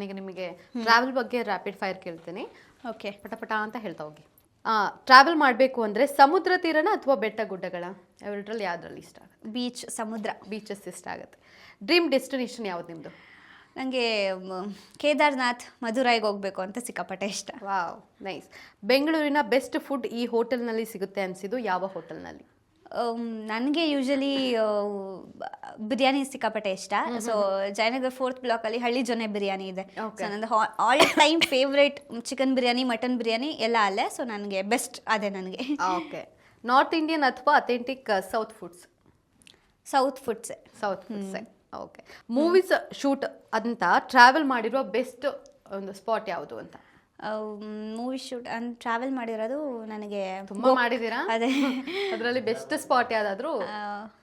ನಾನೀಗ ನಿಮಗೆ ಟ್ರಾವೆಲ್ ಬಗ್ಗೆ ರ್ಯಾಪಿಡ್ ಫೈರ್ ಕೇಳ್ತೀನಿ. ಓಕೆ, ಪಟಪಟ ಅಂತ ಹೇಳ್ತಾ ಹೋಗಿ. ಟ್ರಾವೆಲ್ ಮಾಡಬೇಕು ಅಂದರೆ ಸಮುದ್ರ ತೀರನ ಅಥವಾ ಬೆಟ್ಟ ಗುಡ್ಡಗಳ, ಎರಡರಲ್ಲಿ ಯಾವ್ದ್ರಲ್ಲಿ ಇಷ್ಟ ಆಗುತ್ತೆ? ಬೀಚ್, ಸಮುದ್ರ. ಬೀಚಸ್ ಇಷ್ಟ ಆಗುತ್ತೆ. ಡ್ರೀಮ್ ಡೆಸ್ಟಿನೇಷನ್ ಯಾವ್ದು ನಿಮ್ಮದು? ನನಗೆ ಕೇದಾರ್ನಾಥ್, ಮಧುರೈಗೆ ಹೋಗ್ಬೇಕು ಅಂತ ಸಿಕ್ಕಾಪಟ್ಟೆ ಇಷ್ಟ. Wow, nice. ಬೆಂಗಳೂರಿನ ಬೆಸ್ಟ್ ಫುಡ್ ಈ ಹೋಟೆಲ್ನಲ್ಲಿ ಸಿಗುತ್ತೆ ಅನಿಸಿದ್ದು ಯಾವ ಹೋಟೆಲ್ನಲ್ಲಿ? ನನಗೆ ಯೂಶಲಿ ಬಿರಿಯಾನಿ ಸಿಕ್ಕಾಪಟ್ಟೆ ಇಷ್ಟ. ಸೊ ಜಯನಗರ 4th ಬ್ಲಾಕಲ್ಲಿ ಹಳ್ಳಿ ಜೊನೆ ಬಿರಿಯಾನಿ ಇದೆ. ಸೊ ನಂದು all time favourite chicken biryani, mutton biryani ಎಲ್ಲ ಅಲ್ಲೇ. ಸೊ ನನಗೆ ಬೆಸ್ಟ್ ಅದೇ ನನಗೆ. ಓಕೆ. ನಾರ್ತ್ ಇಂಡಿಯನ್ ಅಥವಾ ಅಥೆಂಟಿಕ್ ಸೌತ್ ಫುಡ್ಸ್? ಸೌತ್ ಫುಡ್ಸೇ. ಸೌತ್ ಫುಡ್ಸೇ. ಓಕೆ. ಮೂವೀಸ್ ಶೂಟ್ ಅಂತ ಟ್ರಾವೆಲ್ ಮಾಡಿರೋ ಬೆಸ್ಟ್ ಒಂದು ಸ್ಪಾಟ್ ಯಾವುದು ಅಂತ? ಮೂವಿ ಶೂಟ್ ಟ್ರಾವೆಲ್ ಮಾಡಿರೋದು ನನಗೆ ತುಂಬಾ ಮಾಡಿದೀರಾ? ಅದೇ ಅದರಲ್ಲಿ ಬೆಸ್ಟ್ ಸ್ಪಾಟ್ ಯಾವ್ದಾದ್ರು?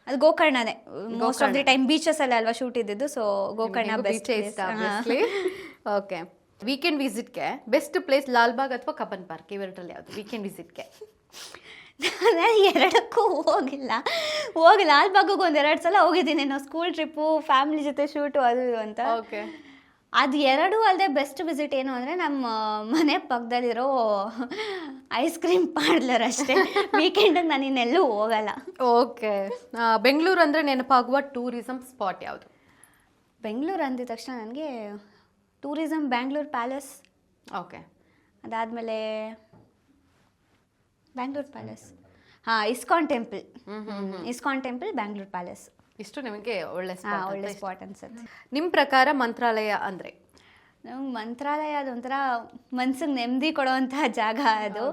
ಅದು ಗೋಕರ್ಣನೇ. Most of the time beaches ಅಲ್ಲೇ ಅಲ್ವಾ ಶೂಟ್ ಇದ್ದಿದ್ದು. So Gokarna best. Okay. Weekend ವಿಸಿಟ್ಗೆ ಬೆಸ್ಟ್ ಪ್ಲೇಸ್ ಲಾಲ್ಬಾಗ್ ಅಥವಾ ಕಬ್ಬನ್ ಪಾರ್ಕ್, ಇವೆರಡರಲ್ಲಿ ಯಾವುದು ವೀಕೆಂಡ್ ವಿಸಿಟ್ಗೆ? ನಾನು ಎರಡಕ್ಕೂ ಹೋಗಿಲ್ಲ. ಲಾಲ್ಬಾಗಿಗೆ 1-2 ಸಲ ಹೋಗಿದ್ದೀನಿ. ನಾವು ಸ್ಕೂಲ್ ಟ್ರಿಪ್ಪು, ಫ್ಯಾಮಿಲಿ ಜೊತೆ ಶೂಟು ಅದು ಅಂತ. ಓಕೆ. ಅದು ಎರಡೂ ಅಲ್ಲದೆ ಬೆಸ್ಟ್ ವಿಸಿಟ್ ಏನು ಅಂದರೆ ನಮ್ಮ ಮನೆ ಪಕ್ಕದಲ್ಲಿರೋ ಐಸ್ ಕ್ರೀಮ್ ಪಾರ್ಲರ್ ಅಷ್ಟೇ. ವೀಕೆಂಡಿಗೆ ನಾನು ಇನ್ನೆಲ್ಲೂ ಹೋಗಲ್ಲ. ಓಕೆ. ಬೆಂಗಳೂರು ಅಂದರೆ ನೆನಪಾಗುವ ಟೂರಿಸಮ್ ಸ್ಪಾಟ್ ಯಾವುದು? ಬೆಂಗಳೂರು ಅಂದಿದ ತಕ್ಷಣ ನನಗೆ ಟೂರಿಸಮ್ ಬ್ಯಾಂಗ್ಳೂರ್ ಪ್ಯಾಲೇಸ್. ಓಕೆ. ಅದಾದಮೇಲೆ Bangalore palace, ISKCON temple. ISKCON temple, Bangalore palace, ಇಷ್ಟು ನಿಮಗೆ ಒಳ್ಳೆ ಸ್ಪಾಟ್ ಅನ್ಸುತ್ತೆ. ನಿಮ್ಮ ಪ್ರಕಾರ ಮಂತ್ರಾಲಯ ಅಂದರೆ? ನಮ್ಗೆ ಮಂತ್ರಾಲಯ ಅದೊಂಥರ ಮನ್ಸಿಗೆ ನೆಮ್ಮದಿ ಕೊಡುವಂತಹ ಜಾಗ. ಅದು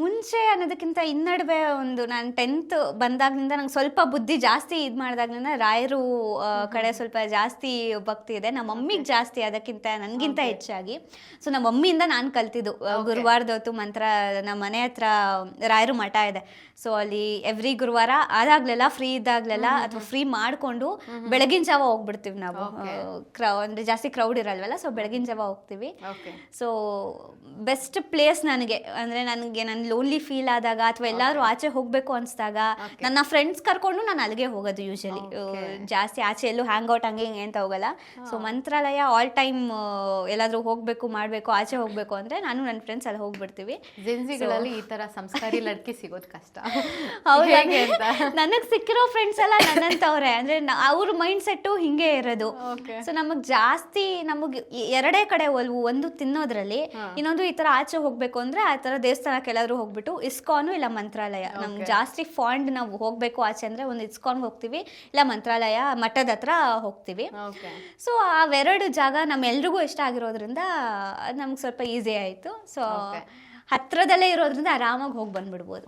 ಮುಂಚೆ ಅನ್ನೋದಕ್ಕಿಂತ ನಡುವೆ ನಾನು 10th ಬಂದಾಗ್ಲಿಂದ ನಂಗೆ ಸ್ವಲ್ಪ ಬುದ್ಧಿ ಜಾಸ್ತಿ ಇದು ಮಾಡಿದಾಗ್ಲಿಂದ ರಾಯರು ಕಡೆ ಸ್ವಲ್ಪ ಜಾಸ್ತಿ ಭಕ್ತಿ ಇದೆ. ನಮ್ಮ ಮಮ್ಮಿಗೆ ಜಾಸ್ತಿ, ಅದಕ್ಕಿಂತ ನನಗಿಂತ ಹೆಚ್ಚಾಗಿ. ಸೊ ನಮ್ಮ ಮಮ್ಮಿಯಿಂದ ನಾನು ಕಲ್ತಿದ್ದು. ಗುರುವಾರದ ಹೊತ್ತು ನಮ್ಮ ಮನೆ ಹತ್ರ ರಾಯರು ಮಠ ಇದೆ. ಸೊ ಅಲ್ಲಿ ಎವ್ರಿ ಗುರುವಾರ ಆದಾಗ್ಲೆಲ್ಲ ಫ್ರೀ ಇದ್ದಾಗ್ಲೆಲ್ಲ ಅಥವಾ ಫ್ರೀ ಮಾಡಿಕೊಂಡು ಬೆಳಗಿನ ಜಾವ ಹೋಗ್ಬಿಡ್ತೀವಿ ನಾವು. ಅಂದರೆ ಜಾಸ್ತಿ ಕ್ರೌಡ್ ಇರಲ್ವಲ್ಲ, ಸೊ ಬೆಳಗಿನ ಜಾವ ಹೋಗ್ತೀವಿ. ಸೊ ಬೆಸ್ಟ್ ಪ್ಲೇಸ್ ನನಗೆ ಅಂದರೆ ನನ್ನ ಲೋನ್ಲಿ ಫೀಲ್ ಆದಾಗ ಅಥವಾ ಎಲ್ಲಾದ್ರೂ ಆಚೆ ಹೋಗ್ಬೇಕು ಅನ್ಸ್ದಾಗ ನನ್ನ ಫ್ರೆಂಡ್ಸ್ ಕರ್ಕೊಂಡು ನಾನು ಅಲ್ಲಿಗೆ ಹೋಗೋದು ಯೂಶಲಿ. ಜಾಸ್ತಿ ಆಚೆ ಎಲ್ಲೂ ಹ್ಯಾಂಗ್ ಔಟ್ ಹಂಗೆ ಹಿಂಗೆ ಅಂತ ಹೋಗಲ್ಲ. ಸೊ ಮಂತ್ರಾಲಯ ಆಲ್ ಟೈಮ್ ಎಲ್ಲಾದ್ರೂ ಹೋಗ್ಬೇಕು ಮಾಡಬೇಕು ಆಚೆ ಹೋಗ್ಬೇಕು ಅಂದ್ರೆ ನಾನು ನನ್ನ ಫ್ರೆಂಡ್ಸ್ ಅಲ್ಲಿ ಹೋಗ್ಬಿಡ್ತೀವಿ. ಜೆನ್ಸಿಗಳಲ್ಲಿ ಈ ತರ ಸಂಸ್ಕಾರಿ ಲಡ್ಕಿ ಸಿಗೋದು ಕಷ್ಟ. ಹೌದಾ? ನನಗೆ ಸಿಕ್ಕಿರೋ ಫ್ರೆಂಡ್ಸ್ ಎಲ್ಲ ನನ್ನಂತವ್ರೆ. ಅಂದ್ರೆ ಅವ್ರ ಮೈಂಡ್ ಸೆಟ್ಟು ಹಿಂಗೆ ಇರೋದು. ಸೊ ನಮಗೆ ಎರಡೇ ಕಡೆ ಒಲ್ವು. ಒಂದು ತಿನ್ನೋದ್ರಲ್ಲಿ, ಇನ್ನೊಂದು ಈ ತರ ಆಚೆ ಹೋಗ್ಬೇಕು ಅಂದ್ರೆ ಆ ತರ ದೇವಸ್ಥಾನಕ್ಕೆ ಎಲ್ಲಾದ್ರೂ ಹೋಗ್ಬಿಟ್ಟು ಇಸ್ಕಾನು ಇಲ್ಲ ಮಂತ್ರಾಲಯ. ನಮ್ಗೆ ಜಾಸ್ತಿ ಫಾಂಡ್ ನಾವು ಹೋಗ್ಬೇಕು ಆಚೆ ಅಂದ್ರೆ ಒಂದು ಇಸ್ಕಾನ್ ಹೋಗ್ತೀವಿ, ಇಲ್ಲ ಮಂತ್ರಾಲಯ ಮಠದ ಹತ್ರ ಹೋಗ್ತೀವಿ. ಸೊ ಅವೆರಡು ಜಾಗ ನಮ್ಮೆಲ್ರಿಗೂ ಇಷ್ಟ ಆಗಿರೋದ್ರಿಂದ ನಮ್ಗೆ ಸ್ವಲ್ಪ ಈಸಿ ಆಯ್ತು. ಸೊ ಹತ್ರದಲ್ಲೇ ಇರೋದ್ರಿಂದ ಆರಾಮಾಗಿ ಹೋಗಿ ಬಂದ್ಬಿಡ್ಬೋದು.